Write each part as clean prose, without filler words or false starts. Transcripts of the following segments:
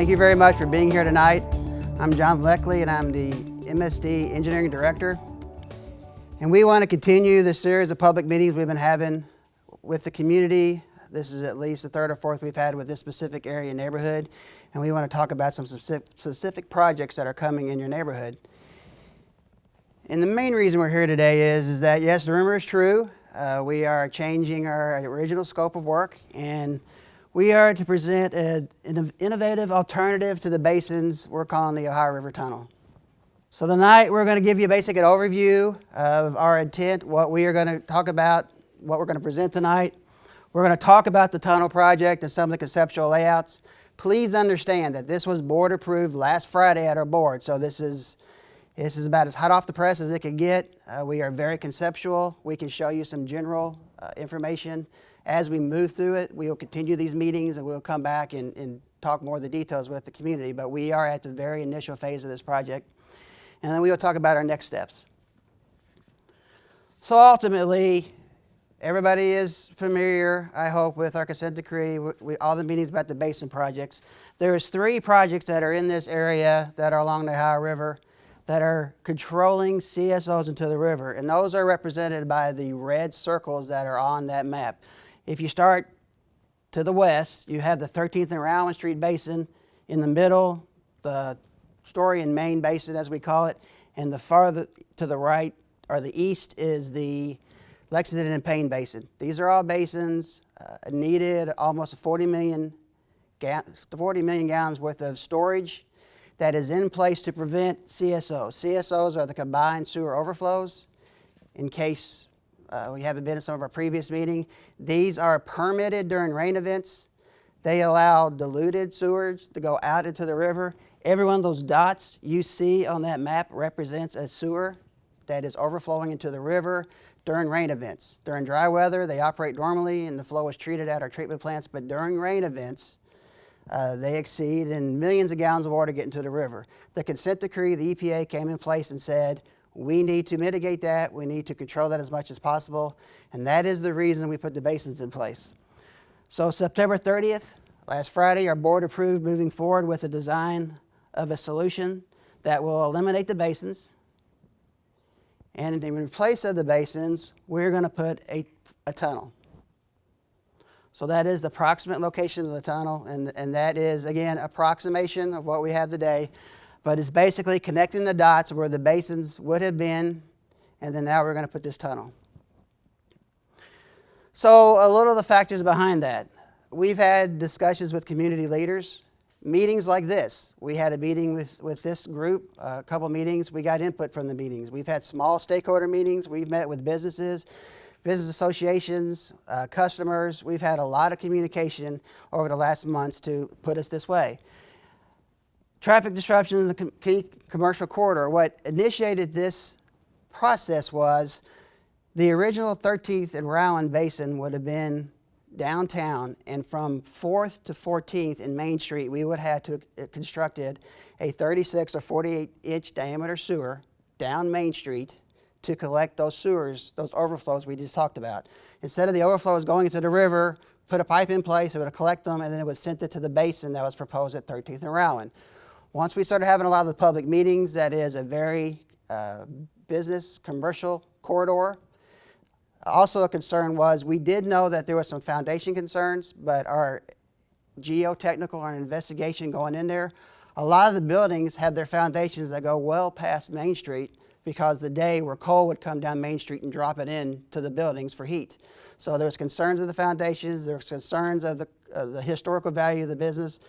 Thank you very much for being here tonight. I'm John Leckley and I'm the MSD Engineering Director. And we want to continue the series of public meetings we've been having with the community. This is at least the third or fourth we've had with this specific area neighborhood. And we want to talk about some specific projects that are coming in your neighborhood. And the main reason we're here today is that, yes, the rumor is true. We are changing our original scope of work, and we are to present an innovative alternative to the basins we're calling the Ohio River Tunnel. So tonight we're going to give you basically an overview of our intent, what we are going to talk about, what we're going to present tonight. We're going to talk about the tunnel project and some of the conceptual layouts. Please understand that this was board approved last Friday at our board, so this is about as hot off the press as it could get. We are very conceptual. We can show you some general information. As we move through it, we will continue these meetings and we'll come back and talk more of the details with the community. But we are at the very initial phase of this project. And then we will talk about our next steps. So ultimately, everybody is familiar, I hope, with our consent decree, all the meetings about the basin projects. There's 3 projects that are in this area that are along the Ohio River that are controlling CSOs into the river. And those are represented by the red circles that are on that map. If you start to the west, you have the 13th and Rowan Street Basin. In the middle, the Story and Main Basin, as we call it. And the farther to the right, or the east, is the Lexington and Payne Basin. These are all basins needed almost 40 million gallons worth of storage that is in place to prevent CSOs. CSOs are the combined sewer overflows. In case we haven't been in some of our previous meetings, these are permitted during rain events. They allow diluted sewage to go out into the river. Every one of those dots you see on that map represents a sewer that is overflowing into the river during rain events. During dry weather, they operate normally and the flow is treated at our treatment plants, but during rain events, they exceed and millions of gallons of water get into the river. The consent decree, the EPA came in place and said, we need to mitigate that, we need to control that as much as possible, and that is the reason we put the basins in place. So September 30th, last Friday, our board approved moving forward with a design of a solution that will eliminate the basins, and in place of the basins, we're going to put a tunnel. So that is the approximate location of the tunnel, and that is, again, approximation of what we have today, but it's basically connecting the dots where the basins would have been, and then now we're going to put this tunnel. So a little of the factors behind that. We've had discussions with community leaders, meetings like this. We had a meeting with this group, a couple meetings. We got input from the meetings. We've had small stakeholder meetings. We've met with businesses, business associations, customers. We've had a lot of communication over the last months to put us this way. Traffic disruption in the key commercial corridor. What initiated this process was the original 13th and Rowan Basin would have been downtown, and from 4th to 14th in Main Street, we would have to constructed a 36 or 48-inch diameter sewer down Main Street to collect those sewers, those overflows we just talked about. Instead of the overflows going into the river, put a pipe in place, it would collect them, and then it would send it to the basin that was proposed at 13th and Rowan. Once we started having a lot of the public meetings, that is a very business, commercial corridor. Also a concern was we did know that there were some foundation concerns, but our geotechnical, our investigation going in there, a lot of the buildings have their foundations that go well past Main Street because the day where coal would come down Main Street and drop it in to the buildings for heat. So there was concerns of the foundations, there was concerns of the historical value of the business.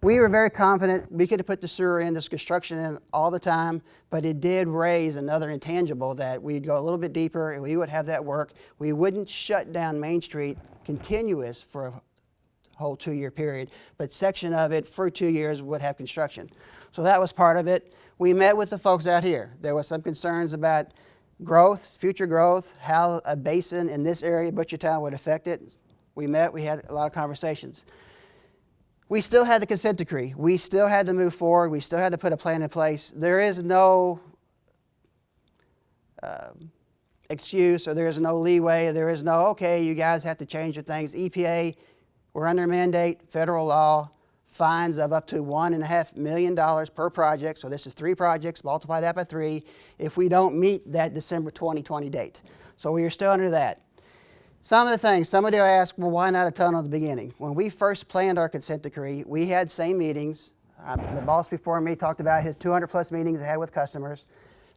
We were very confident we could have put the sewer in, this construction in all the time, but it did raise another intangible that we'd go a little bit deeper and we would have that work. We wouldn't shut down Main Street continuous for a whole 2-year period, but section of it for 2 years would have construction. So that was part of it. We met with the folks out here. There was some concerns about growth, future growth, how a basin in this area, Butchertown, would affect it. We met, we had a lot of conversations. We still had the consent decree. We still had to move forward. We still had to put a plan in place. There is no excuse, or there is no leeway. There is no, okay, you guys have to change your things. EPA, we're under mandate, federal law. fines of up to $1.5 million per project. So this is 3 projects, multiply that by 3, if we don't meet that December 2020 date. So we are still under that. Some of the things, somebody will ask, well, why not a tunnel at the beginning? When we first planned our consent decree, we had same meetings. The boss before me talked about his 200 plus meetings he had with customers.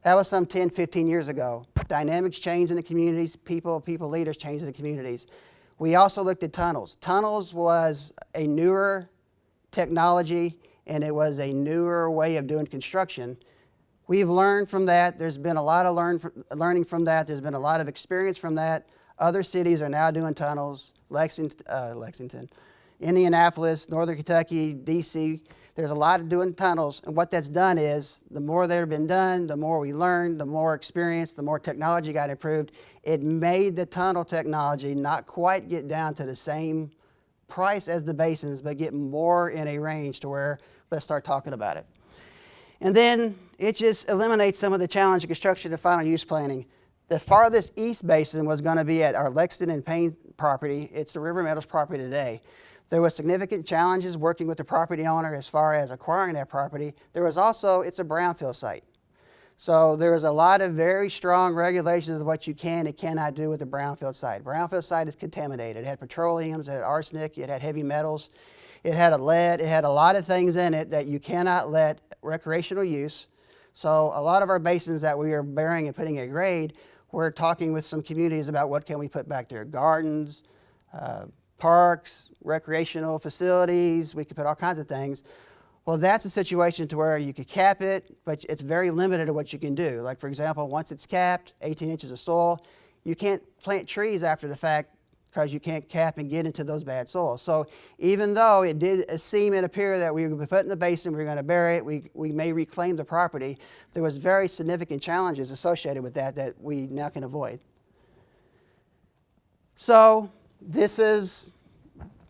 That was some 10, 15 years ago. Dynamics change in the communities, people leaders change in the communities. We also looked at tunnels. Tunnels was a newer technology, and it was a newer way of doing construction. We've learned from that. There's been a lot of learning from that. There's been a lot of experience from that. Other cities are now doing tunnels. Lexington, Indianapolis, Northern Kentucky, DC. There's a lot of doing tunnels, and what that's done is the more that have been done, the more we learned, the more experience, the more technology got improved. It made the tunnel technology not quite get down to the same price as the basins, but get more in a range to where let's start talking about it. And then it just eliminates some of the challenge of construction and final use planning. The farthest east basin was going to be at our Lexington and Payne property. It's the River Meadows property today. There was significant challenges working with the property owner as far as acquiring that property. There was also, it's a brownfield site. So there was a lot of very strong regulations of what you can and cannot do with a brownfield site. Brownfield site is contaminated. It had petroleums, it had arsenic, it had heavy metals, it had a lead, it had a lot of things in it that you cannot let recreational use. So a lot of our basins that we are burying and putting at grade, we're talking with some communities about what can we put back there. Gardens, parks, recreational facilities, we could put all kinds of things. Well, that's a situation to where you could cap it, but it's very limited to what you can do. Like for example, once it's capped, 18 inches of soil, you can't plant trees after the fact because you can't cap and get into those bad soils. So even though it did seem and appear that we were going to put it in the basin, we were going to bury it, we may reclaim the property, there was very significant challenges associated with that we now can avoid. So this is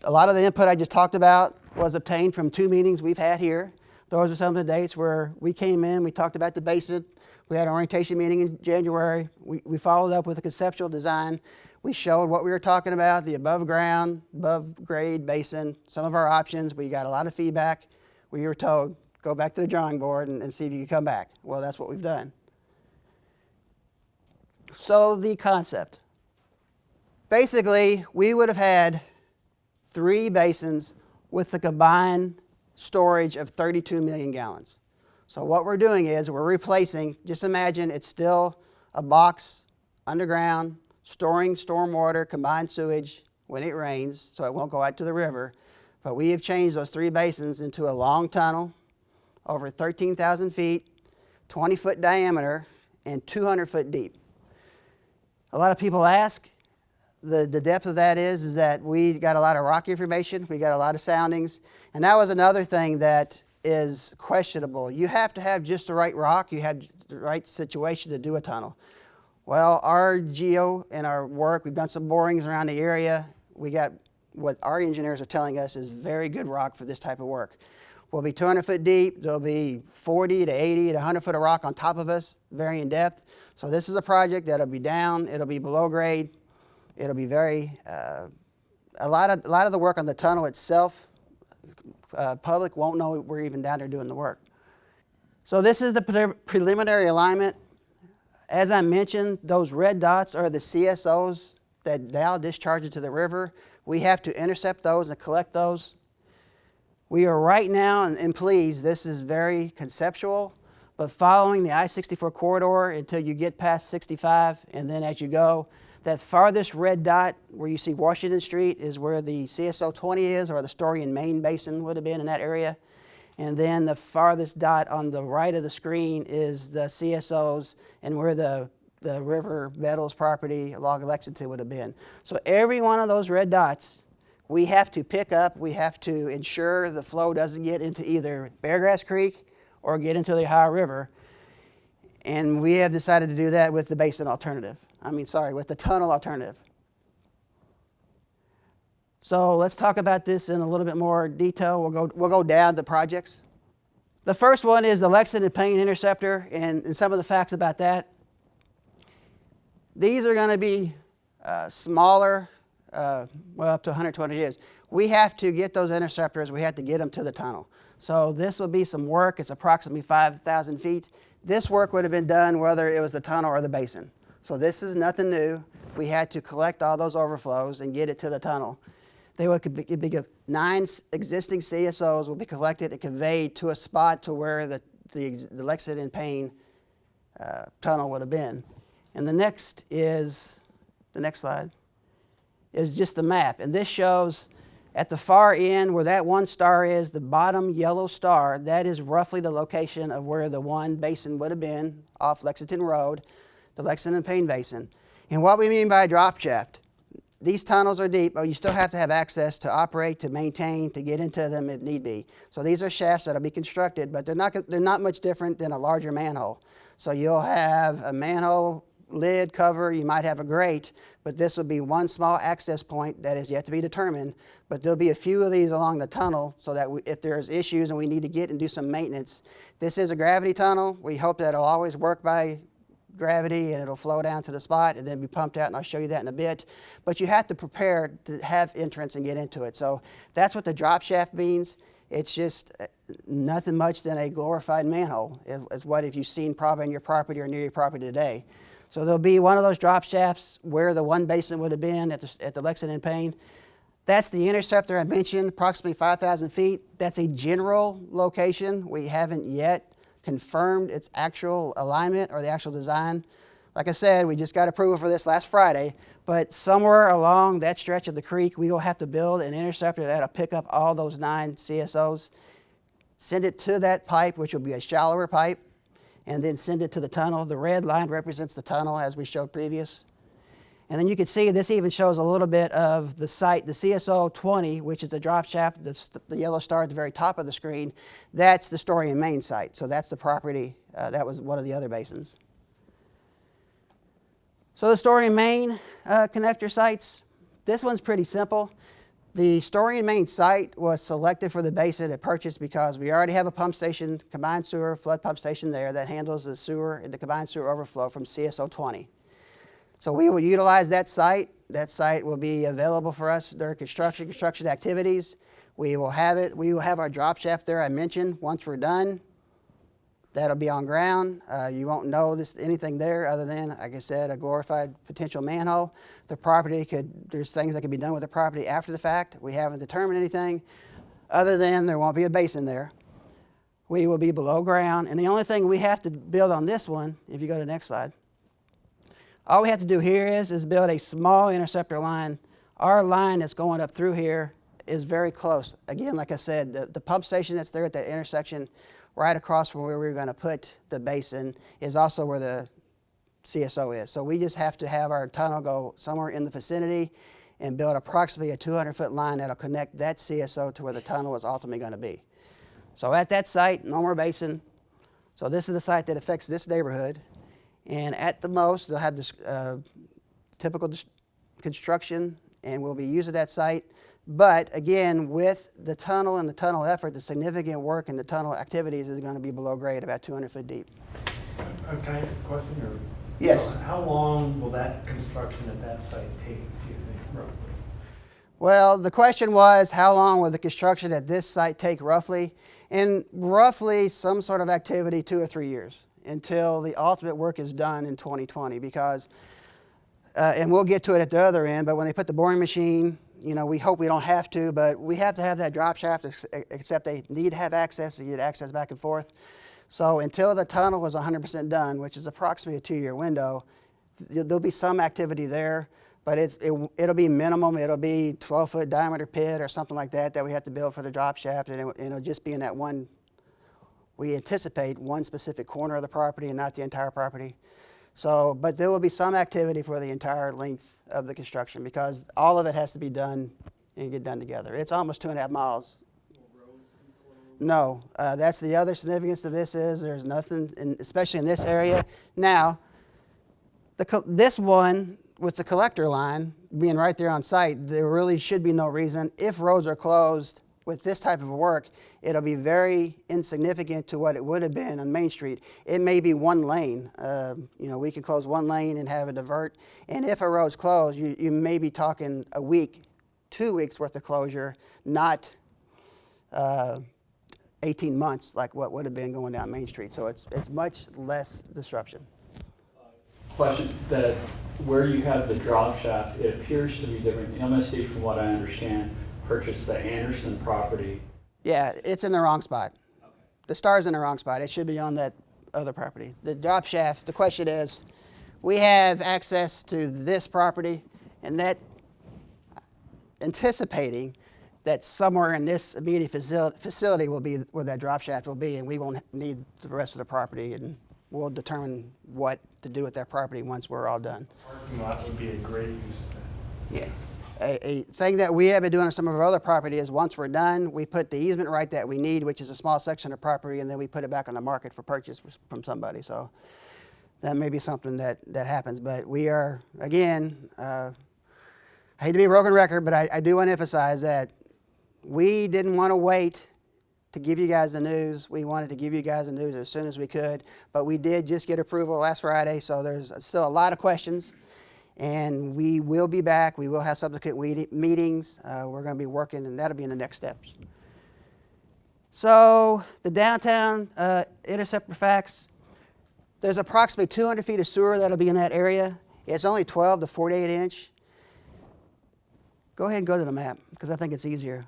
a lot of the input I just talked about was obtained from 2 meetings we've had here. Those are some of the dates where we came in, we talked about the basin. We had an orientation meeting in January. We followed up with a conceptual design. We showed what we were talking about, the above ground, above grade basin, some of our options. We got a lot of feedback. We were told, go back to the drawing board and see if you can come back. Well, that's what we've done. So the concept. Basically, we would have had 3 basins with a combined storage of 32 million gallons. So what we're doing is we're replacing, just imagine it's still a box underground storing stormwater, combined sewage when it rains, so it won't go out to the river. But we have changed those 3 basins into a long tunnel over 13,000 feet, 20-foot diameter, and 200 foot deep. A lot of people ask, the depth of that is that we got a lot of rock information, we got a lot of soundings, and that was another thing that is questionable. You have to have just the right rock, you have the right situation to do a tunnel. Well, our geo and our work, we've done some borings around the area. We got what our engineers are telling us is very good rock for this type of work. We'll be 200 foot deep, there'll be 40 to 80 to 100 foot of rock on top of us, varying depth. So this is a project that'll be down, it'll be below grade. It'll be very, a lot of the work on the tunnel itself, public won't know we're even down there doing the work. So this is the preliminary alignment. As I mentioned, those red dots are the CSOs that now discharge into the river. We have to intercept those and collect those. We are right now, and please, this is very conceptual, but following the I-64 corridor until you get past 65, and then as you go, that farthest red dot where you see Washington Street is where the CSO 20 is, or the Story and Main Basin would have been in that area. And then the farthest dot on the right of the screen is the CSOs and where the River Meadows property along Lexington would have been. So every one of those red dots, we have to pick up, we have to ensure the flow doesn't get into either Beargrass Creek or get into the Ohio River. And we have decided to do that with the basin alternative. With the tunnel alternative. So let's talk about this in a little bit more detail. We'll go down the projects. The first one is the Lexington Payne Interceptor, and some of the facts about that. These are going to be smaller, up to 120 years. we have to get those interceptors, we have to get them to the tunnel. So this will be some work. It's approximately 5,000 feet. This work would have been done whether it was the tunnel or the basin. So this is nothing new. We had to collect all those overflows and get it to the tunnel. They would be 9 existing CSOs will be collected and conveyed to a spot to where the Lexington Payne tunnel would have been. And the next slide, is just the map. And this shows at the far end where that one star is, the bottom yellow star, that is roughly the location of where the one basin would have been off Lexington Road, the Lexington Payne Basin. And what we mean by a drop shaft, these tunnels are deep, but you still have to have access to operate, to maintain, to get into them if need be. So these are shafts that will be constructed, but they're not much different than a larger manhole. So you'll have a manhole lid cover, you might have a grate, but this will be one small access point that is yet to be determined. But there'll be a few of these along the tunnel so that if there's issues and we need to get and do some maintenance. This is a gravity tunnel. We hope that it'll always work by gravity and it'll flow down to the spot and then be pumped out, and I'll show you that in a bit. But you have to prepare to have entrance and get into it. So that's what the drop shaft means. It's just nothing much than a glorified manhole, is what if you've seen probably on your property or near your property today. So there'll be one of those drop shafts where the one basin would have been at the Lexington Payne. That's the interceptor I mentioned, approximately 5,000 feet. That's a general location. We haven't yet confirmed its actual alignment or the actual design. Like I said, we just got approval for this last Friday, but somewhere along that stretch of the creek, we will have to build an interceptor that'll pick up all those 9 CSOs, send it to that pipe, which will be a shallower pipe, and then send it to the tunnel. The red line represents the tunnel as we showed previous. And then you can see this even shows a little bit of the site, the CSO 20, which is the drop shaft, the yellow star at the very top of the screen. That's the Story and Main site. So that's the property, that was one of the other basins. So the Story and Main connector sites, this one's pretty simple. The Story and Main site was selected for the basin at purchase because we already have a pump station, combined sewer, flood pump station there that handles the sewer and the combined sewer overflow from CSO 20. So we will utilize that site. That site will be available for us during construction activities. We will have it. We will have our drop shaft there I mentioned. Once we're done, that'll be on ground. You won't notice anything there other than, like I said, a glorified potential manhole. The property there's things that can be done with the property after the fact. We haven't determined anything other than there won't be a basin there. We will be below ground. And the only thing we have to build on this one, if you go to the next slide, all we have to do here is build a small interceptor line. Our line that's going up through here is very close. Again, like I said, the pump station that's there at that intersection right across from where we're going to put the basin is also where the CSO is. So we just have to have our tunnel go somewhere in the vicinity and build approximately a 200-foot line that'll connect that CSO to where the tunnel is ultimately going to be. So at that site, no more basin. So this is the site that affects this neighborhood. And at the most, they'll have this typical construction, and we'll be using that site. But again, with the tunnel and the tunnel effort, the significant work in the tunnel activities is going to be below grade, about 200 foot deep. Can I ask a question? Or, yes. How long will that construction at that site take, do you think, roughly? Well, the question was, how long will the construction at this site take roughly? And roughly some sort of activity, 2 or 3 years, until the ultimate work is done in 2020. Because, and we'll get to it at the other end, but when they put the boring machine, you know, we hope we don't have to, but we have to have that drop shaft, except they need to have access to get access back and forth. So until the tunnel was 100% done, which is approximately a 2-year window, there'll be some activity there, but it'll be minimum. It'll be 12-foot diameter pit or something like that we have to build for the drop shaft, and it'll just be in that one, we anticipate one specific corner of the property and not the entire property. So, but there will be some activity for the entire length of the construction because all of it has to be done and get done together. It's almost 2.5 miles. No, that's the other significance of this is there's nothing, especially in this area. Now, this one with the collector line being right there on site, there really should be no reason. If roads are closed with this type of work, it'll be very insignificant to what it would have been on Main Street. It may be one lane. You know, we can close one lane and have a divert. And if a road's closed, you may be talking a week 2 weeks worth of closure, not 18 months like what would have been going down Main Street. So it's much less disruption. Question that where you have the drop shaft, it appears to be different. MSD, from what I understand, purchased the Anderson property. Yeah, it's in the wrong spot. Okay. The star's in the wrong spot. It should be on that other property. The drop shaft, the question is, we have access to this property, and that anticipating that somewhere in this immediate facility will be where that drop shaft will be, and we won't need the rest of the property, and we'll determine what to do with that property once we're all done. Parking lot would be a great use of that. Yeah. A thing that we have been doing on some of our other property is once we're done, we put the easement right that we need, which is a small section of property, and then we put it back on the market for purchase from somebody. So that may be something that happens. But we are, again, I hate to be a broken record, but I do want to emphasize that we didn't want to wait to give you guys the news. We wanted to give you guys the news as soon as we could, but we did just get approval last Friday, so there's still a lot of questions. And we will be back. We will have subsequent meetings. We're going to be working, and that'll be in the next steps. So the downtown Interceptor facts, there's approximately 200 feet of sewer that'll be in that area. It's only 12 to 48 inch. Go ahead and go to the map, because I think it's easier.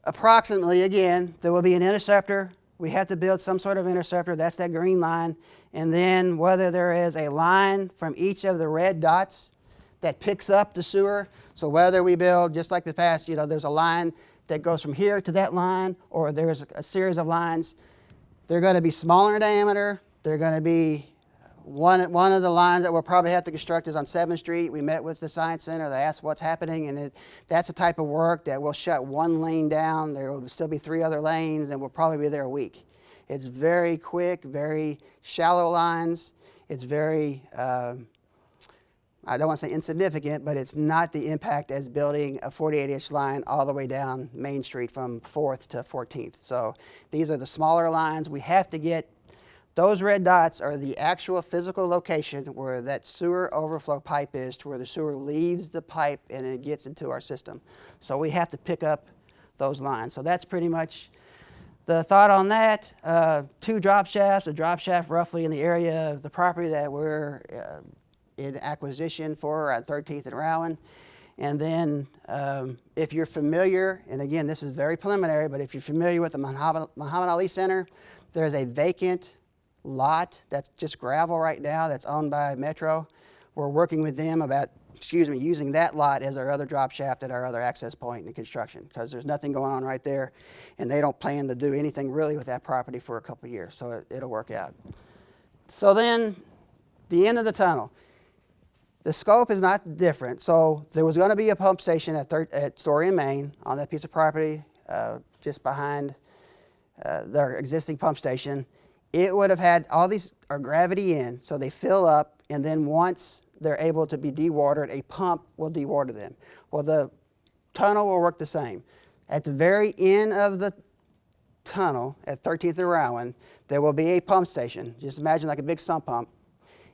Approximately, again, there will be an interceptor. We have to build some sort of interceptor. That's that green line. And then whether there is a line from each of the red dots that picks up the sewer. So whether we build, just like the past, there's a line that goes from here to that line, or there's a series of lines. They're going to be smaller in diameter. They're going to be one of the lines that we'll probably have to construct is on 7th Street. We met with the Science Center. They asked what's happening, and that's the type of work that will shut one lane down. There will still be 3 other lanes, and we'll probably be there a week. It's very quick, very shallow lines. It's very, I don't want to say insignificant, but it's not the impact as building a 48-inch line all the way down Main Street from 4th to 14th. So these are the smaller lines. We have to get those red dots are the actual physical location where that sewer overflow pipe is, to where the sewer leaves the pipe and it gets into our system. So we have to pick up those lines. So that's pretty much the thought on that. 2 drop shafts, a drop shaft roughly in the area of the property that we're in acquisition for at 13th and Rowan. And then if you're familiar, and again, this is very preliminary, but if you're familiar with the Muhammad Ali Center, there's a vacant lot that's just gravel right now that's owned by Metro. We're working with them about, using that lot as our other drop shaft at our other access point in construction, because there's nothing going on right there, and they don't plan to do anything really with that property for a couple of years, so it'll work out. So then, the end of the tunnel. The scope is not different. So there was going to be a pump station at Story and Main on that piece of property just behind their existing pump station. It would have had all these are gravity in, so they fill up, and then once they're able to be dewatered, a pump will dewater them. Well, the tunnel will work the same. At the very end of the tunnel at 13th and Rowan, there will be a pump station. Just imagine like a big sump pump.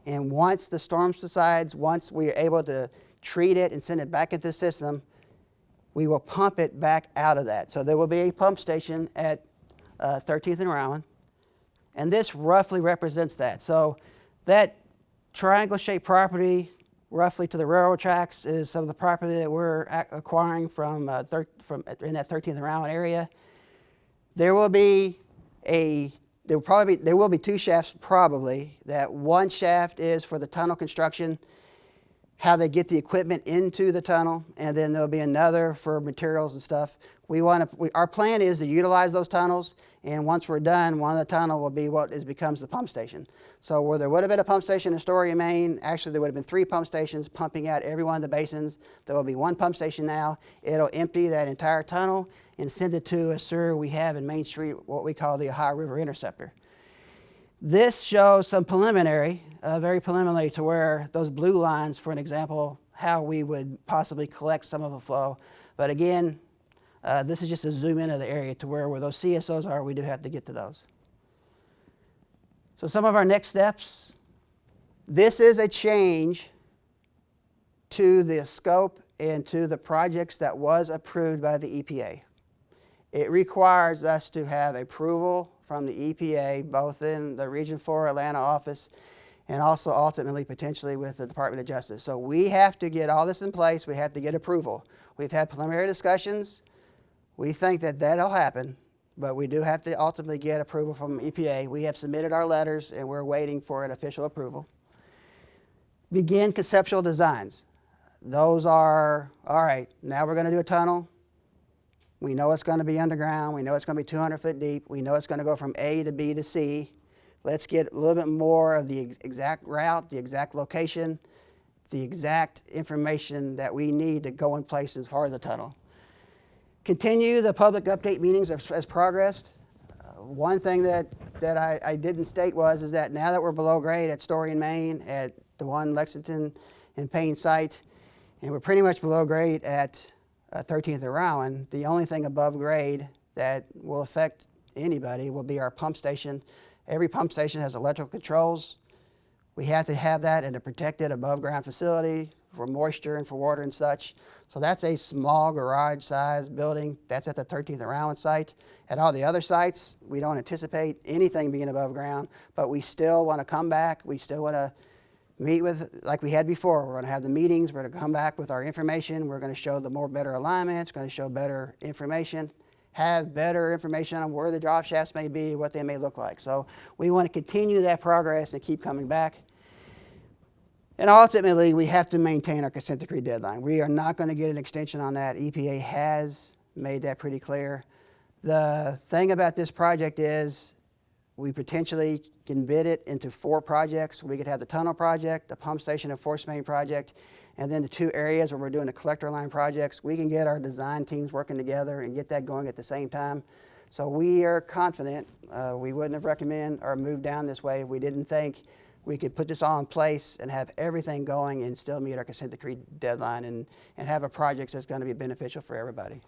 And once the storm subsides, once we are able to treat it and send it back into the system, we will pump it back out of that. So there will be a pump station at 13th and Rowan. And this roughly represents that. So that triangle-shaped property roughly to the railroad tracks is some of the property that we're acquiring from in that 13th and Rowan area. There will be there will be 2 shafts probably. That one shaft is for the tunnel construction, how they get the equipment into the tunnel, and then there'll be another for materials and stuff. Our plan is to utilize those tunnels, and once we're done, one of the tunnel will be what becomes the pump station. So where there would have been a pump station in Story and Main, actually there would have been 3 pump stations pumping out every one of the basins. There will be 1 pump station now. It'll empty that entire tunnel and send it to a sewer we have in Main Street, what we call the Ohio River Interceptor. This shows some preliminary, very preliminary, to where those blue lines, for an example, how we would possibly collect some of the flow. But again, this is just a zoom in of the area to where those CSOs are. We do have to get to those. So some of our next steps. This is a change to the scope into the projects that was approved by the EPA. It requires us to have approval from the EPA, both in the Region 4 Atlanta office and also ultimately potentially with the Department of Justice. So we have to get all this in place. We have to get approval. We've had preliminary discussions. We think that that'll happen, but we do have to ultimately get approval from EPA. We have submitted our letters and we're waiting for an official approval. Begin conceptual designs. Those are, all right, now we're going to do a tunnel. We know it's going to be underground. We know it's going to be 200 foot deep. We know it's going to go from A to B to C. Let's get a little bit more of the exact route, the exact location, the exact information that we need to go in place as far as the tunnel. Continue the public update meetings as progressed. One thing that I didn't state is that now that we're below grade at Story and Main, at the one Lexington and Payne site, and we're pretty much below grade at 13th and Rowan, the only thing above grade that will affect anybody will be our pump station. Every pump station has electrical controls. We have to have that in a protected above ground facility for moisture and for water and such. So that's a small garage sized building. That's at the 13th and Rowan site. At all the other sites, we don't anticipate anything being above ground, but we still want to come back. We still want to meet with, like we had before. We're going to have the meetings. We're going to come back with our information. We're going to show the more better alignments, going to show better information, have better information on where the drop shafts may be, what they may look like. So we want to continue that progress and keep coming back. And ultimately, we have to maintain our consent decree deadline. We are not going to get an extension on that. EPA has made that pretty clear. The thing about this project is we potentially can bid it into 4 projects. We could have the tunnel project, the pump station and force main project, and then the 2 areas where we're doing the collector line projects. We can get our design teams working together and get that going at the same time. So we are confident. We wouldn't have recommended or moved down this way if we didn't think we could put this all in place and have everything going and still meet our consent decree deadline and have a project that's going to be beneficial for everybody.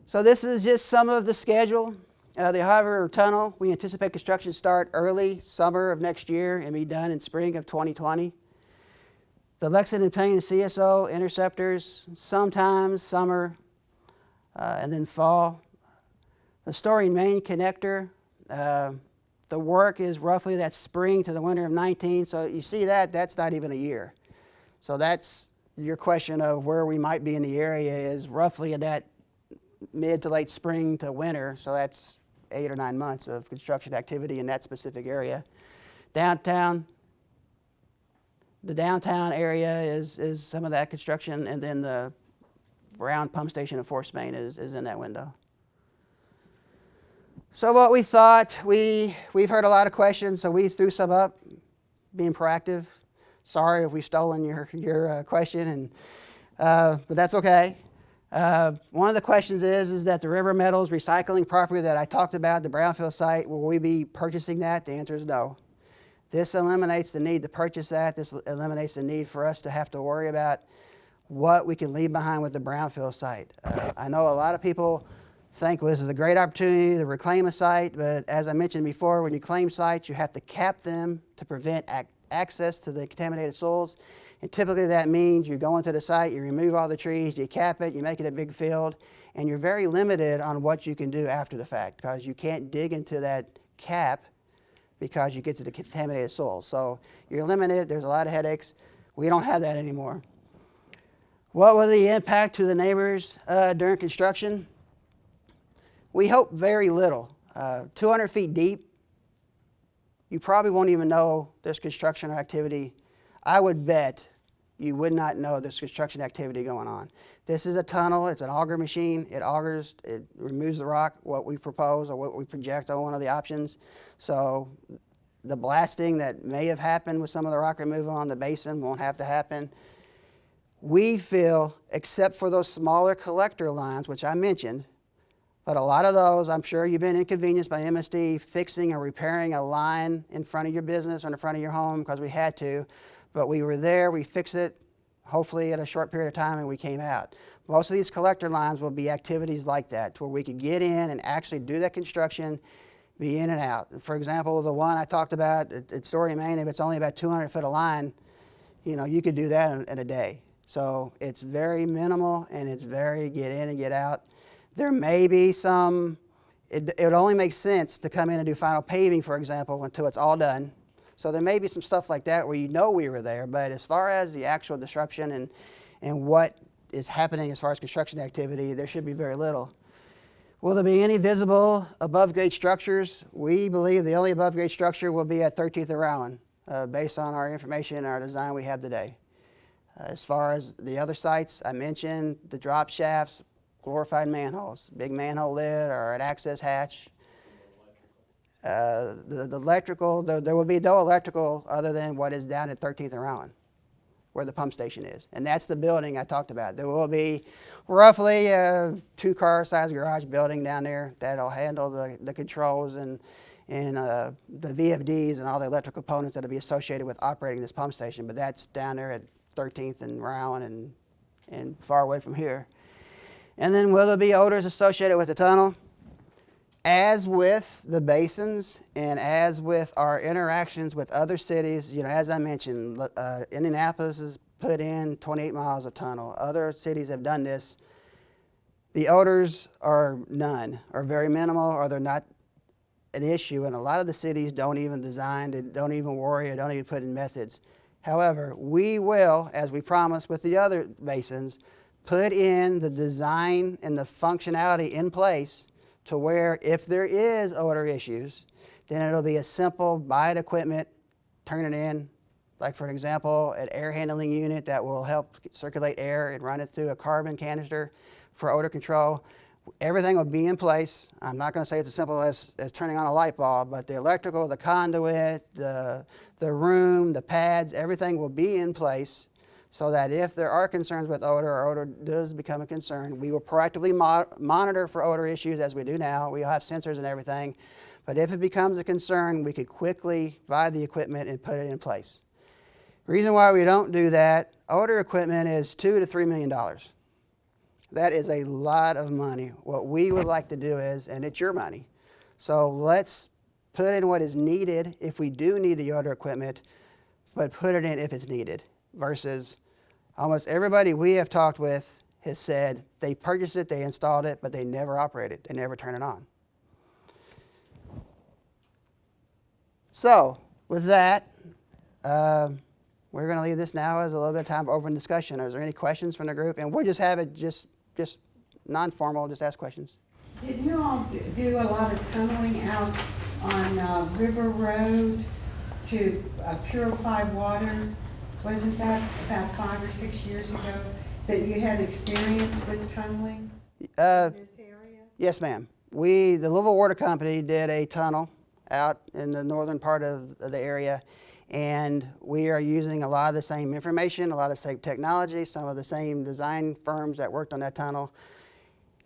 So this is just some of the schedule. The Ohio River Tunnel, we anticipate construction start early summer of next year and be done in spring of 2020. The Lexington Payne CSO Interceptors, sometimes summer and then fall. The Story and Main Connector, the work is roughly that spring to the winter of 19. So you see that's not even a year. So that's your question of where we might be in the area is roughly in that mid to late spring to winter. So that's 8 or 9 months of construction activity in that specific area. Downtown, the downtown area is some of that construction, and then the Brown Pump Station and Force Main is in that window. So what we thought, we've heard a lot of questions, so we threw some up, being proactive. Sorry if we've stolen your question, but that's okay. One of the questions is that the River Metals recycling property that I talked about, the brownfield site, will we be purchasing that? The answer is no. This eliminates the need to purchase that. This eliminates the need for us to have to worry about what we can leave behind with the brownfield site. I know a lot of people think, well, this is a great opportunity to reclaim a site, but as I mentioned before, when you claim sites, you have to cap them to prevent access to the contaminated soils. And typically that means you go into the site, you remove all the trees, you cap it, you make it a big field, and you're very limited on what you can do after the fact because you can't dig into that cap because you get to the contaminated soil. So you're limited, there's a lot of headaches. We don't have that anymore. What was the impact to the neighbors during construction? We hope very little. 200 feet deep, you probably won't even know there's construction or activity. I would bet you would not know there's construction activity going on. This is a tunnel, it's an auger machine. It augers, it removes the rock, what we propose or what we project on one of the options. So the blasting that may have happened with some of the rock removal on the basin won't have to happen. We feel, except for those smaller collector lines, which I mentioned, but a lot of those, I'm sure you've been inconvenienced by MSD fixing or repairing a line in front of your business or in front of your home because we had to. But we were there, we fixed it, hopefully at a short period of time, and we came out. Most of these collector lines will be activities like that, where we could get in and actually do that construction, be in and out. For example, the one I talked about at Story, Maine, if it's only about 200 foot of line, you could do that in a day. So it's very minimal, and it's very get in and get out. There may be some, it would only make sense to come in and do final paving, for example, until it's all done. So there may be some stuff like that where we were there, but as far as the actual disruption and what is happening as far as construction activity, there should be very little. Will there be any visible above-grade structures? We believe the only above-grade structure will be at 13th and Rowan, based on our information and our design we have today. As far as the other sites, I mentioned the drop shafts, glorified manholes, big manhole lid or an access hatch. The electrical, there will be no electrical other than what is down at 13th and Rowan, where the pump station is. And that's the building I talked about. There will be roughly a 2-car size garage building down there that'll handle the controls and the VFDs and all the electrical components that'll be associated with operating this pump station. But that's down there at 13th and Rowan and far away from here. And then will there be odors associated with the tunnel? As with the basins and as with our interactions with other cities, as I mentioned, Indianapolis has put in 28 miles of tunnel. Other cities have done this. The odors are none, or very minimal, or they're not an issue. And a lot of the cities don't even design, they don't even worry, or don't even put in methods. However, we will, as we promised with the other basins, put in the design and the functionality in place to where if there is odor issues, then it'll be a simple buy it equipment, turn it in, like for an example, an air handling unit that will help circulate air and run it through a carbon canister for odor control. Everything will be in place. I'm not going to say it's as simple as turning on a light bulb, but the electrical, the conduit, the room, the pads, everything will be in place so that if there are concerns with odor or odor does become a concern, we will proactively monitor for odor issues as we do now. We'll have sensors and everything. But if it becomes a concern, we could quickly buy the equipment and put it in place. The reason why we don't do that, odor equipment is $2 to $3 million. That is a lot of money. What we would like to do is, and it's your money, so let's put in what is needed if we do need the odor equipment, but put it in if it's needed. Versus almost everybody we have talked with has said they purchased it, they installed it, but they never operate it. They never turn it on. So with that, we're going to leave this now as a little bit of time for open discussion. Is there any questions from the group? And we'll just have it just non-formal, just ask questions. Did you all do a lot of tunneling out on River Road to purify water? Wasn't that about 5 or 6 years ago that you had experience with tunneling in this area? Yes, ma'am. The Louisville Water Company did a tunnel out in the northern part of the area, and we are using a lot of the same information, a lot of the same technology, some of the same design firms that worked on that tunnel.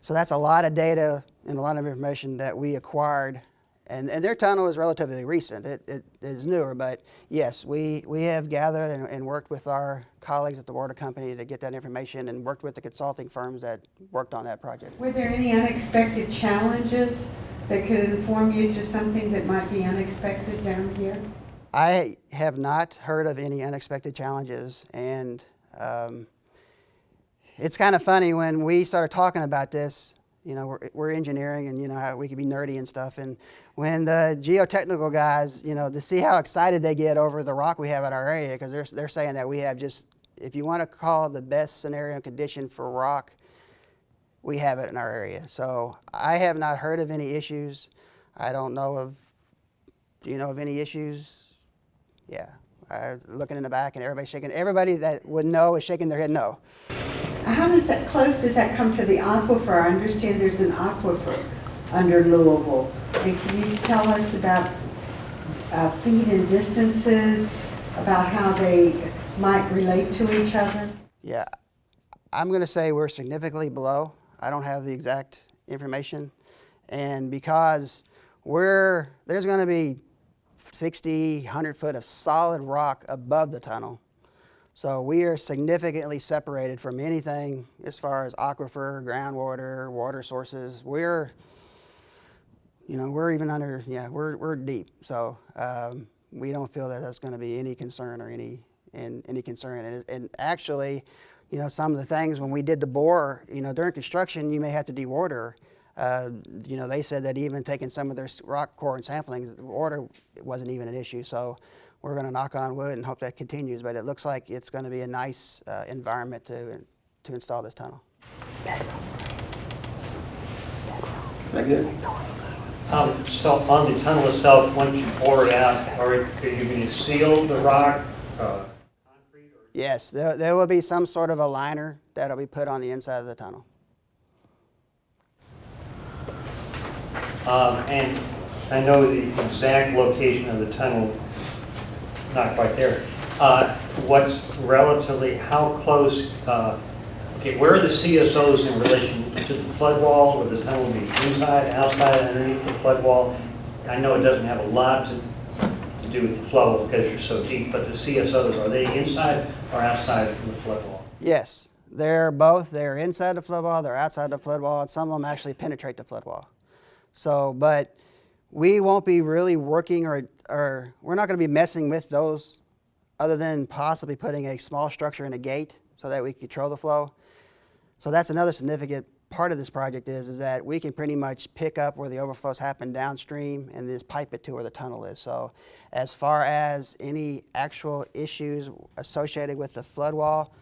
So that's a lot of data and a lot of information that we acquired. And their tunnel is relatively recent. It is newer, but yes, we have gathered and worked with our colleagues at the water company to get that information and worked with the consulting firms that worked on that project. Were there any unexpected challenges that could inform you to something that might be unexpected down here? I have not heard of any unexpected challenges, and it's kind of funny when we started talking about this. We're engineering, and how we can be nerdy and stuff. And when the geotechnical guys, to see how excited they get over the rock we have in our area, because they're saying that we have just, if you want to call the best scenario condition for rock, we have it in our area. So I have not heard of any issues. I don't know of, do you know of any issues? Yeah, looking in the back and everybody's shaking. Everybody that would know is shaking their head no. How close does that come to the aquifer? I understand there's an aquifer under Louisville. And can you tell us about feet and distances, about how they might relate to each other? Yeah, I'm going to say we're significantly below. I don't have the exact information. And because there's going to be 60, 100 foot of solid rock above the tunnel. So we are significantly separated from anything as far as aquifer, groundwater, water sources. We're even under, we're deep. So we don't feel that that's going to be any concern or any any concern. And actually, you know, some of the things when we did the bore, you know, during construction, you may have to dewater. You know, they said that even taking some of their rock core and sampling, water wasn't even an issue. So we're going to knock on wood and hope that continues. But it looks like it's going to be a nice environment to install this tunnel. Very good. So on the tunnel itself, once you bore it out, are you going to seal the rock? Concrete or? Yes, there will be some sort of a liner that'll be put on the inside of the tunnel. And I know the exact location of the tunnel, not quite there. What's relatively, how close, okay, where are the CSOs in relation to the flood wall? Would the tunnel be inside, outside, underneath the flood wall? I know it doesn't have a lot to do with the flow because you're so deep, but the CSOs, are they inside or outside of the flood wall? Yes, they're both. They're inside the flood wall, they're outside the flood wall, and some of them actually penetrate the flood wall. So, but we won't be really working or we're not going to be messing with those other than possibly putting a small structure in a gate so that we control the flow. So that's another significant part of this project is that we can pretty much pick up where the overflows happen downstream and just pipe it to where the tunnel is. So as far as any actual issues associated with the flood wall,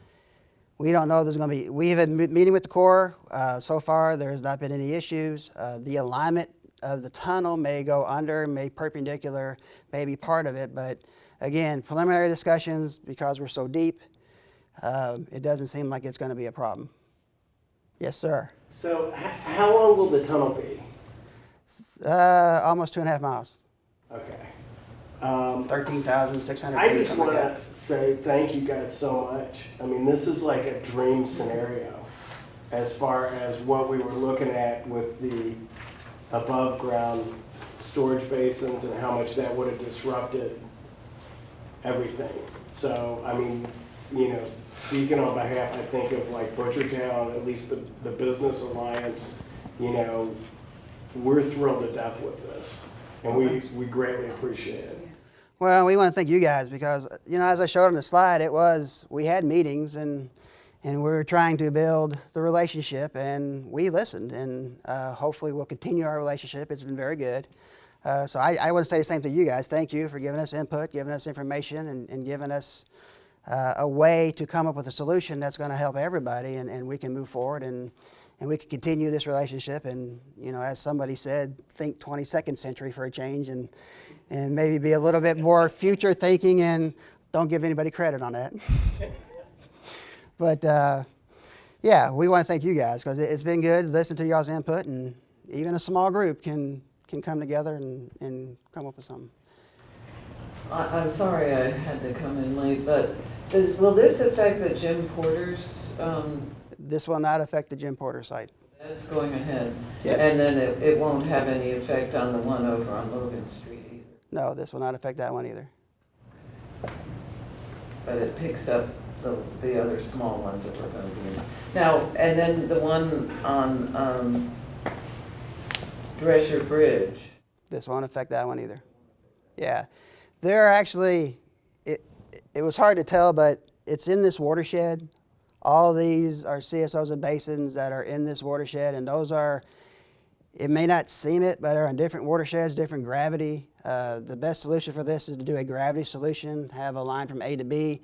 we don't know there's going to be, we have a meeting with the Corps. So far, there has not been any issues. The alignment of the tunnel may go under, may perpendicular, may be part of it. But again, preliminary discussions, because we're so deep, it doesn't seem like it's going to be a problem. Yes, sir. So how long will the tunnel be? Almost 2.5 miles. Okay. 13,600 feet. I just something want like to that. say thank you guys so much. I mean, this is like a dream scenario as far as what we were looking at with the above ground storage basins and how much that would have disrupted everything. So, I mean, you know, speaking on behalf, I think of like Butchertown, at least the Business Alliance, you know, we're thrilled to death with this. And we greatly appreciate it. Well, we want to thank you guys because, you know, as I showed on the slide, we had meetings and we were trying to build the relationship and we listened and hopefully we'll continue our relationship. It's been very good. So I want to say the same to you guys. Thank you for giving us input, giving us information and giving us a way to come up with a solution that's going to help everybody and we can move forward and we can continue this relationship and, you know, as somebody said, think 22nd century for a change and maybe be a little bit more future thinking and don't give anybody credit on that. But yeah, we want to thank you guys because it's been good to listen to y'all's input and even a small group can come together and come up with something. I'm sorry I had to come in late, but will this affect the Jim Porter's? This will not affect the Jim Porter site. That's going ahead. Yes. And then it won't have any effect on the one over on Logan Street either. No, this will not affect that one either. But it picks up the other small ones that we're going to be in. Now, and then the one on Drescher Bridge. This won't affect that one either. Yeah. There are actually, it was hard to tell, but it's in this watershed. All these are CSOs and basins that are in this watershed, and those are, it may not seem it, but are in different watersheds, different gravity. The best solution for this is to do a gravity solution, have a line from A to B.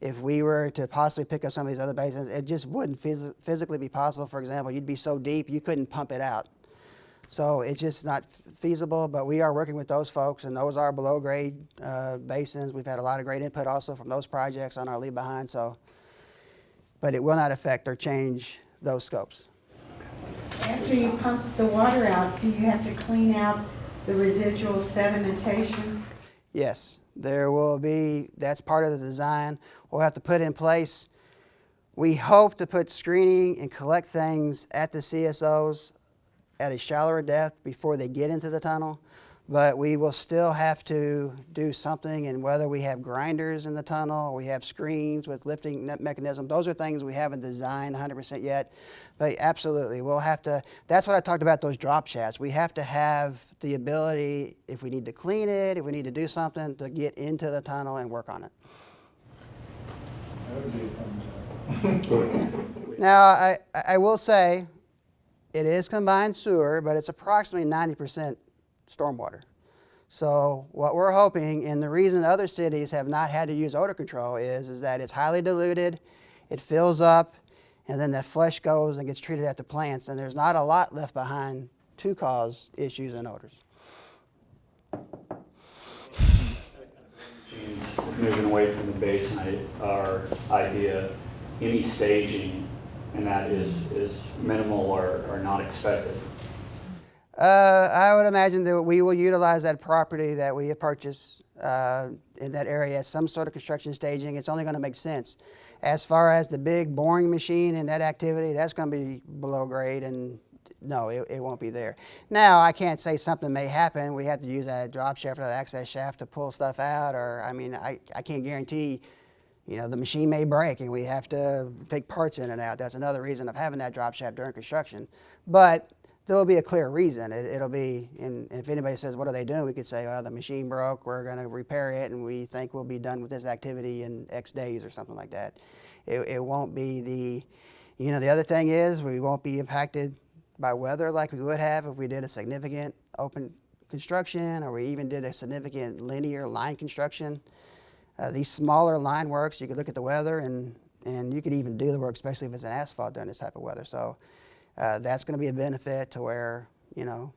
If we were to possibly pick up some of these other basins, it just wouldn't physically be possible. For example, you'd be so deep, you couldn't pump it out. So it's just not feasible, but we are working with those folks, and those are below grade basins. We've had a lot of great input also from those projects on our leave behind, so, but it will not affect or change those scopes. After you pump the water out, do you have to clean out the residual sedimentation? Yes, there will be, that's part of the design. We'll have to put in place, we hope to put screening and collect things at the CSOs at a shallower depth before they get into the tunnel, but we will still have to do something, and whether we have grinders in the tunnel, or we have screens with lifting mechanism, those are things we haven't designed 100% yet, but absolutely, we'll have to, that's what I talked about, those drop shafts. We have to have the ability, if we need to clean it, if we need to do something, to get into the tunnel and work on it. Now, I will say, it is combined sewer, but it's approximately 90% stormwater. So what we're hoping, and the reason other cities have not had to use odor control is that it's highly diluted, it fills up, and then that flush goes and gets treated at the plants, and there's not a lot left behind to cause issues and odors. Moving away from the basin, our idea, any staging, and that is minimal or not expected. I would imagine that we will utilize that property that we have purchased in that area as some sort of construction staging. It's only going to make sense. As far as the big boring machine and that activity, that's going to be below grade, and no, it won't be there. Now, I can't say something may happen. We have to use that drop shaft or that access shaft to pull stuff out, or I mean, I can't guarantee, you know, the machine may break and we have to take parts in and out. That's another reason of having that drop shaft during construction. But there'll be a clear reason. It'll be, and if anybody says, what are they doing? We could say, well, the machine broke, we're going to repair it, and we think we'll be done with this activity in X days or something like that. It won't be the, you know, the other thing is we won't be impacted by weather like we would have if we did a significant open construction, or we even did a significant linear line construction. These smaller line works, you could look at the weather and you could even do the work, especially if it's an asphalt during this type of weather. So that's going to be a benefit to where, you know,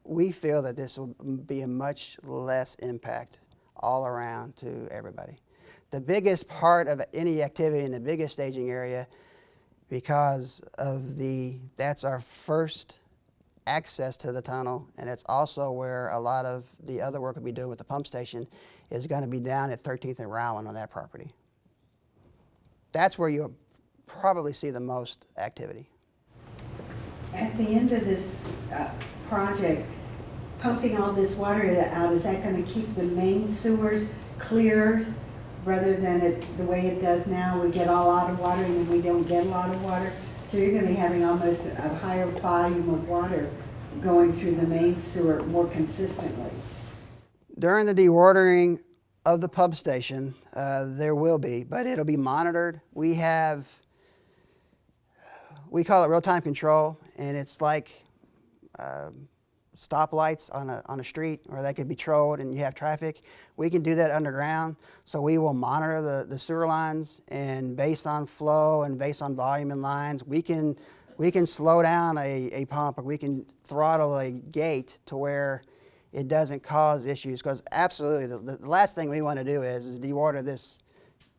we feel that this will be a much less impact all around to everybody. The biggest part of any activity in the biggest staging area, because of that's our first access to the tunnel, and it's also where a lot of the other work we'll be doing with the pump station is going to be down at 13th and Rowan on that property. That's where you'll probably see the most activity. At the end of this project, pumping all this water out, is that going to keep the main sewers clear rather than the way it does now? We get a lot of water and then we don't get a lot of water. So you're going to be having almost a higher volume of water going through the main sewer more consistently. During the dewatering of the pump station, there will be, but it'll be monitored. We call it real-time control, and it's like stoplights on a street, or that could be trolled and you have traffic. We can do that underground, so we will monitor the sewer lines, and based on flow and based on volume in lines, we can slow down a pump, or we can throttle a gate to where it doesn't cause issues. Because absolutely, the last thing we want to do is dewater this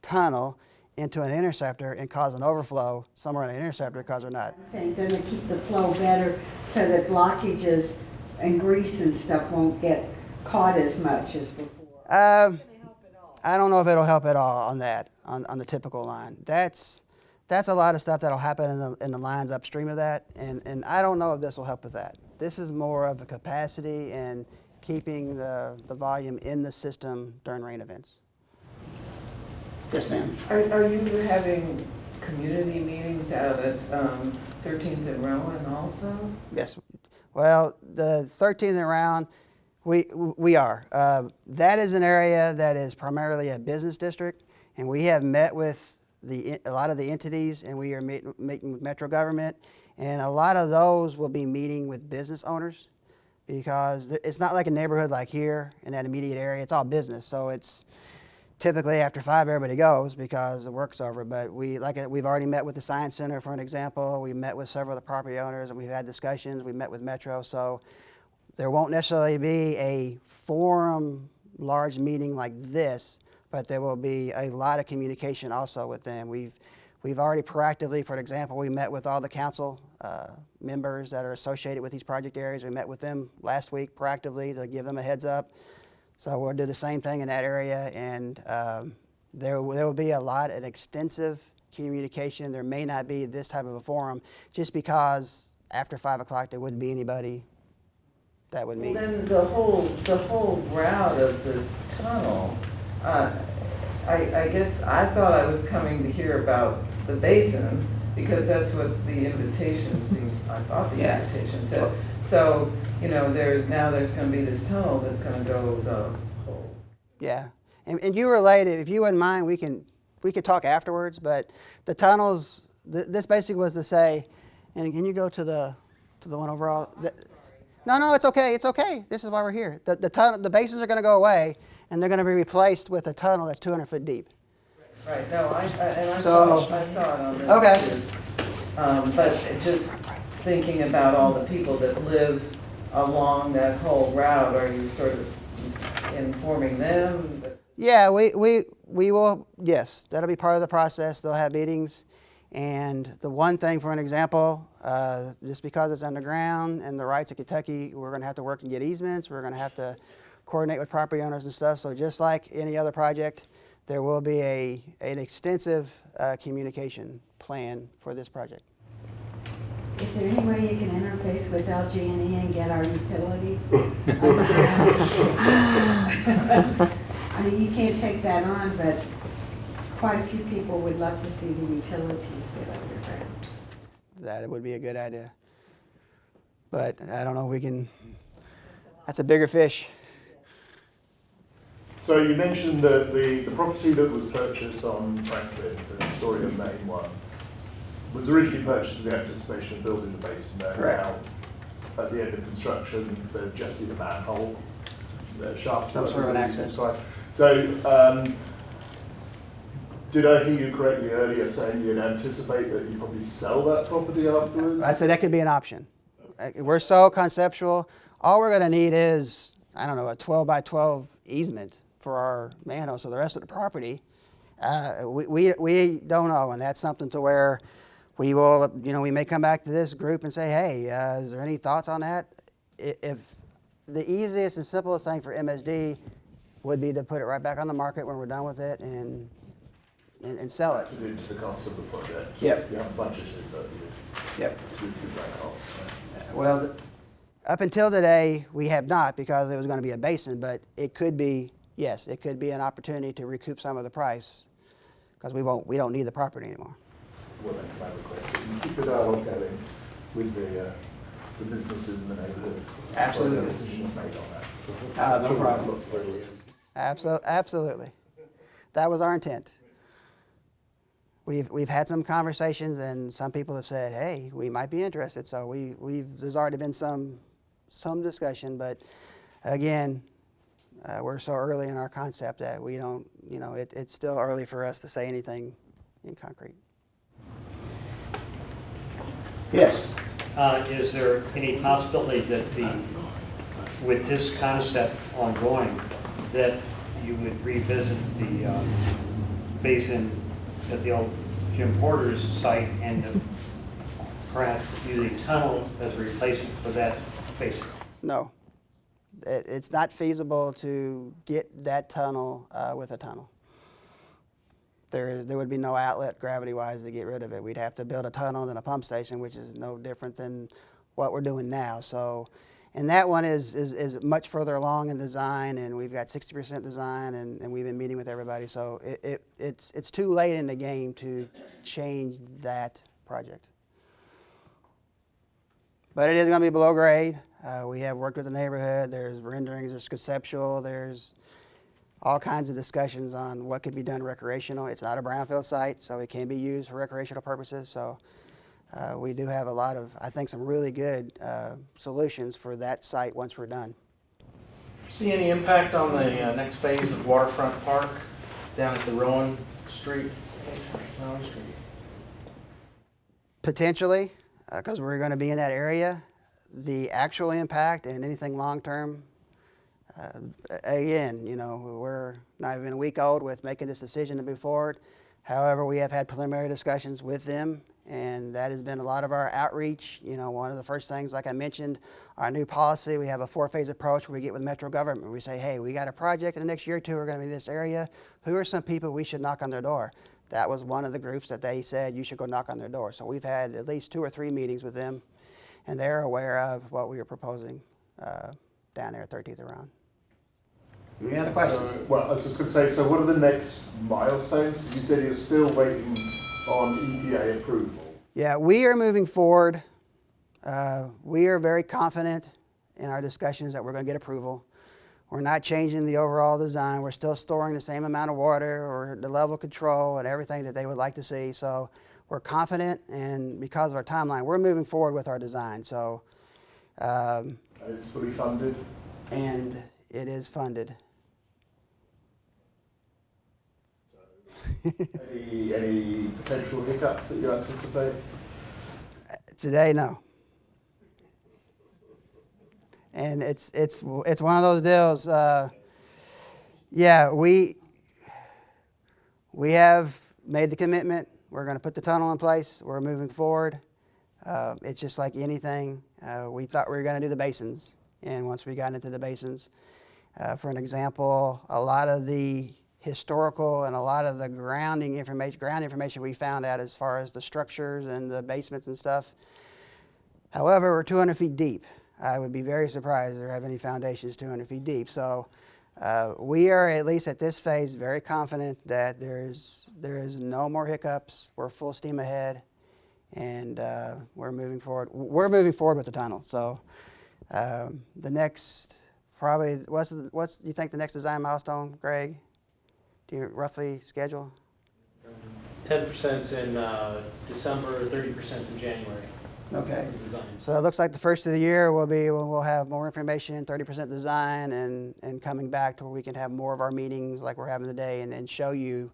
tunnel into an interceptor and cause an overflow somewhere in the interceptor, because we're not. Going to keep the flow better so that blockages and grease and stuff won't get caught as much as before. I don't know if it'll help at all on that, on the typical line. That's a lot of stuff that'll happen in the lines upstream of that, and I don't know if this will help with that. This is more of a capacity and keeping the volume in the system during rain events. Yes, ma'am. Are you having community meetings out at 13th and Rowan also? Yes. Well, the 13th and Rowan, we are. That is an area that is primarily a business district, and we have met with a lot of the entities, and we are meeting with Metro government, and a lot of those will be meeting with business owners, because it's not like a neighborhood like here in that immediate area. It's all business, so it's typically after 5 everybody goes because the work's over. But we've already met with the Science Center, for an example. We met with several of the property owners, and we've had discussions. We met with Metro, so there won't necessarily be a forum large meeting like this, but there will be a lot of communication also with them. We've already proactively, for example, we met with all the council members that are associated with these project areas. We met with them last week proactively to give them a heads up. So we'll do the same thing in that area, and there will be an extensive communication. There may not be this type of a forum, just because after 5 o'clock there wouldn't be anybody that would meet. Well, then the whole route of this tunnel, I guess I thought I was coming to hear about the basin, because that's what the invitation seemed, I thought the invitation said. So, you know, there's going to be this tunnel that's going to go the whole. Yeah, And you relate it, if you wouldn't mind, we could talk afterwards, but the tunnels, this basically was to say, and can you go to the one overall? No, it's okay, it's okay. This is why we're here. The basins are gonna go away, and they're gonna be replaced with a tunnel that's 200 foot deep. Right, no, I So- saw it on this Okay. too. But just thinking about all the people that live along that whole route, are you sort of informing them? Yeah, we will, yes, that'll be part of the process. They'll have meetings. And the one thing, for an example, just because it's underground and the rights of Kentucky, we're going to have to work and get easements. We're going to have to coordinate with property owners and stuff. So just like any other project, there will be an extensive communication plan for this project. Is there any way you can interface with LG&E and get our utilities underground? I mean, you can't take that on, but quite a few people would love to see the utilities get underground. That would be a good idea. But I don't know if we can, that's a bigger fish. So you mentioned that the property that was purchased on Franklin, the Astoria Main one, was originally purchased with the anticipation of building the basin there. Correct. Now, at the end of construction, there just is a manhole, shaft. Some sort of an access. So, did I hear you correctly earlier saying you'd anticipate that you probably sell that property afterwards? I said that could be an option. We're so conceptual. All we're going to need is, I don't know, a 12 by 12 easement for our manhole. So the rest of the property, we don't know, and that's something to where we will, we may come back to this group and say, hey, is there any thoughts on that? If the easiest and simplest thing for MSD would be to put it right back on the market when we're done with it and sell it. Factored into the cost of the project. Yep. You haven't budgeted, but you Yep. do that cost. Well, up until today, we have not because it was going to be a basin, but it could be, yes, it could be an opportunity to recoup some of the price because we don't need the property anymore. Well, then, can I request that you keep the dialogue going with the businesses in the neighbourhood? Absolutely. Whether decisions made on that. No problem. Lots of ideas. Absolutely. That was our intent. We've had some conversations and some people have said, hey, we might be interested. So there's already been some discussion, but again, we're so early in our concept that we don't, it's still early for us to say anything in concrete. Yes. Is there any possibility that with this concept ongoing, that you would revisit the basin at the old Jim Porter's site and perhaps use a tunnel as a replacement for that basin? No. It's not feasible to get that tunnel with a tunnel. There would be no outlet gravity-wise to get rid of it. We'd have to build a tunnel and a pump station, which is no different than what we're doing now. So, and that one is much further along in design, and we've got 60% design, and we've been meeting with everybody. So it's too late in the game to change that project. But it is going to be below grade. We have worked with the neighborhood. There's renderings, there's conceptual, there's all kinds of discussions on what could be done recreational. It's not a brownfield site, so it can be used for recreational purposes. So we do have a lot of, I think, some really good solutions for that site once we're done. See any impact on the next phase of Waterfront Park down at the Rowan Street? Potentially, because we're going to be in that area. The actual impact and anything long-term, again, we're not even a week old with making this decision to move forward. However, we have had preliminary discussions with them, and that has been a lot of our outreach. One of the first things, like I mentioned, our new policy, we have a 4-phase approach where we get with Metro government. We say, hey, we got a project in the next year or two, we're going to be in this area. Who are some people we should knock on their door? That was one of the groups that they said you should go knock on their door. So we've had at least 2 or 3 meetings with them, and they're aware of what we are proposing down there at 13th and Round. Any other questions? Well, I was just going to say, so what are the next milestones? You said you're still waiting on EPA approval. Yeah, we are moving forward. We are very confident in our discussions that we're going to get approval. We're not changing the overall design. We're still storing the same amount of water or the level of control and everything that they would like to see. So we're confident, and because of our timeline, we're moving forward with our design. So, It's fully funded. and it is funded. Any potential hiccups that you anticipate? Today, no. And it's one of those deals. Yeah, we have made the commitment. We're going to put the tunnel in place. We're moving forward. It's just like anything. We thought we were going to do the basins, and once we got into the basins, for an example, a lot of the historical and a lot of the ground information we found out as far as the structures and the basements and stuff. However, we're 200 feet deep. I would be very surprised if there have any foundations 200 feet deep. So we are, at least at this phase, very confident that there is no more hiccups. We're full steam ahead, and we're moving forward. We're moving forward with the tunnel. So the next, probably, what's do you think the next design milestone, Greg? Do you roughly schedule? 10%'s in December, 30%'s in January. Okay. Design. So it looks like the first of the year we'll have more information, 30% design, and coming back to where we can have more of our meetings like we're having today, and show you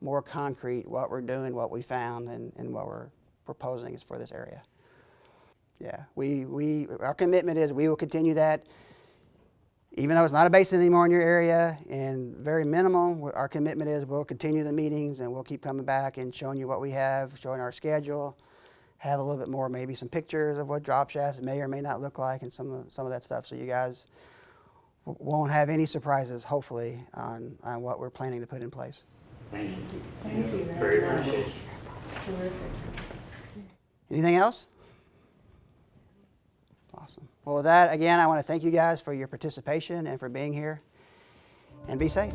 more concrete what we're doing, what we found, and what we're proposing is for this area. Yeah, our commitment is we will continue that. Even though it's not a basin anymore in your area and very minimal, our commitment is we'll continue the meetings and we'll keep coming back and showing you what we have, showing our schedule, have a little bit more, maybe some pictures of what drop shafts may or may not look like, and some of that stuff, so you guys won't have any surprises, hopefully, on what we're planning to put in place. Thank you. Thank you Very very much. appreciated. It's terrific. Anything else? Awesome. Well, with that, again, I want to thank you guys for your participation and for being here, and be safe.